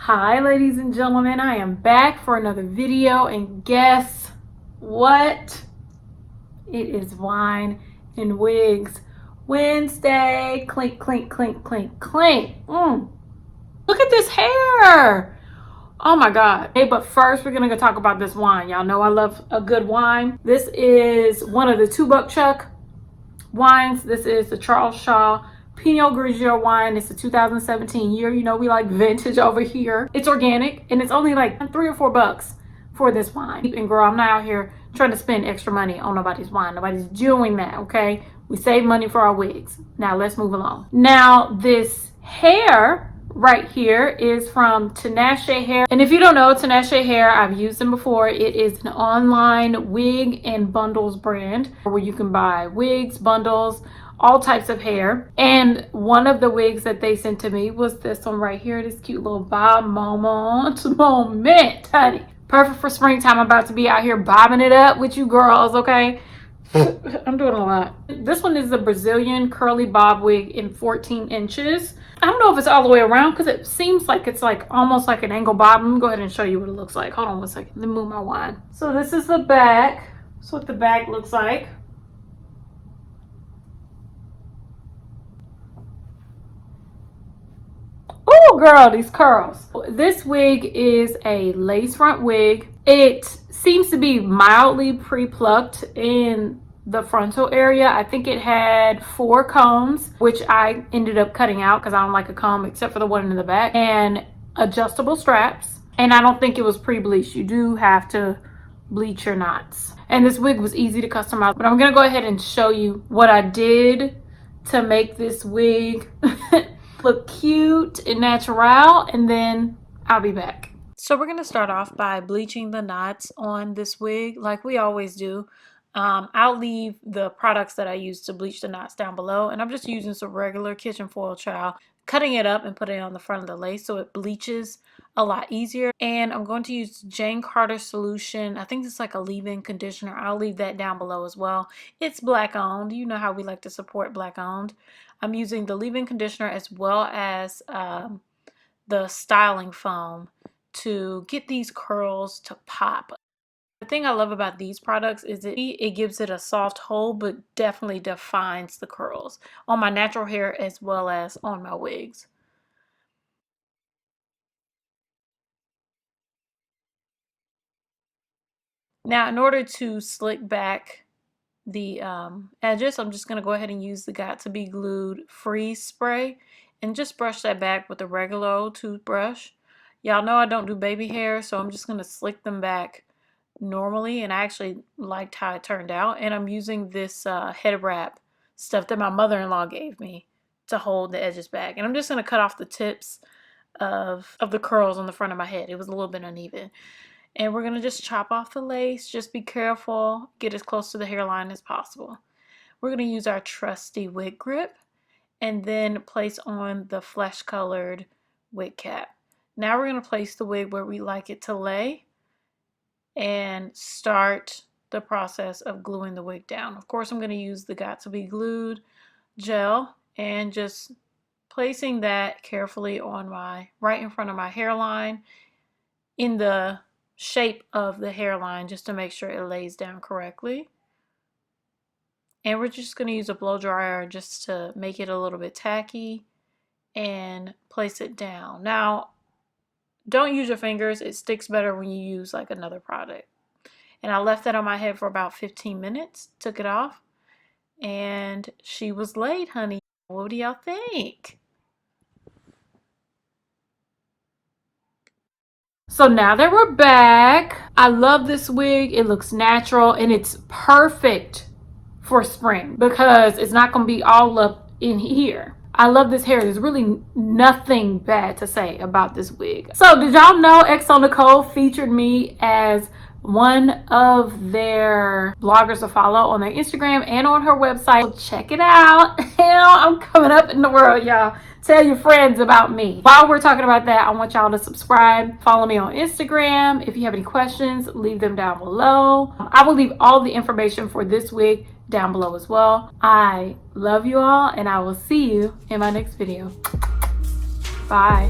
Hi ladies and gentlemen, I am back for another video, and guess what? It is Wine and Wigs Wednesday. Clink, clink, clink, clink, clink. Look at this hair. Oh my God. Hey, but first we're gonna go talk about this wine. Y'all know I love a good wine. This is one of the 2 Buck Chuck wines. This is the Charles Shaw Pinot Grigio wine. It's a 2017 year. You know, we like vintage over here. It's organic and it's only like $3 or $4 for this wine. And girl, I'm not out here trying to spend extra money on nobody's wine. Nobody's doing that, okay? We save money for our wigs. Now let's move along. Now this hair right here is from Tinashe hair. And if you don't know Tinashe hair, I've used them before. It is an online wig and bundles brand where you can buy wigs, bundles, all types of hair. And one of the wigs that they sent to me was this one right here, this cute little bob moment, honey. Perfect for springtime. I'm about to be out here bobbing it up with you girls, okay? I'm doing a lot. This one is the Brazilian curly bob wig in 14 inches. I don't know if it's all the way around because it seems like it's like almost like an angle bob. Let me go ahead and show you what it looks like. Hold on one second. Let me move my wine. So this is the back. That's what the back looks like. Oh girl, these curls. This wig is a lace front wig. It seems to be mildly pre-plucked in the frontal area. I think it had 4 combs, which I ended up cutting out because I don't like a comb except for the one in the back, and adjustable straps. And I don't think it was pre-bleached. You do have to bleach your knots. And this wig was easy to customize, but I'm gonna go ahead and show you what I did to make this wig look cute and natural, and then I'll be back. So we're gonna start off by bleaching the knots on this wig like we always do. I'll leave the products that I use to bleach the knots down below, and I'm just using some regular kitchen foil trowel, cutting it up and putting it on the front of the lace so it bleaches a lot easier. And I'm going to use Jane Carter solution. I think it's like a leave-in conditioner. I'll leave that down below as well. It's black owned. You know how we like to support black owned. I'm using the leave-in conditioner as well as the styling foam to get these curls to pop. The thing I love about these products is it gives it a soft hold, but definitely defines the curls on my natural hair as well as on my wigs. Now, in order to slick back the edges, I'm just going to go ahead and use the Got to Be Glued Freeze Spray and just brush that back with a regular old toothbrush. Y'all know I don't do baby hair, so I'm just going to slick them back normally, and I actually liked how it turned out. And I'm using this head wrap stuff that my mother-in-law gave me to hold the edges back, and I'm just going to cut off the tips of the curls on the front of my head. It was a little bit uneven, and we're going to just chop off the lace. Just be careful, get as close to the hairline as possible. We're going to use our trusty wig grip and then place on the flesh colored wig cap. Now we're going to place the wig where we like it to lay and start the process of gluing the wig down. Of course, I'm going to use the Got to Be Glued gel and just placing that carefully on right in front of my hairline in the shape of the hairline, just to make sure it lays down correctly. And we're just going to use a blow dryer just to make it a little bit tacky and place it down. Now, don't use your fingers. It sticks better when you use like another product. And I left that on my head for about 15 minutes, took it off, and she was laid, honey. What do y'all think? So now that we're back, I love this wig. It looks natural and it's perfect for spring because it's not going to be all up in here. I love this hair. There's really nothing bad to say about this wig. So did y'all know XO Nicole featured me as one of their bloggers to follow on their Instagram and on her website? So check it out. Hell, I'm coming up in the world, y'all. Tell your friends about me. While we're talking about that, I want y'all to subscribe. Follow me on Instagram. If you have any questions, leave them down below. I will leave all the information for this wig down below as well. I love you all, and I will see you in my next video. Bye.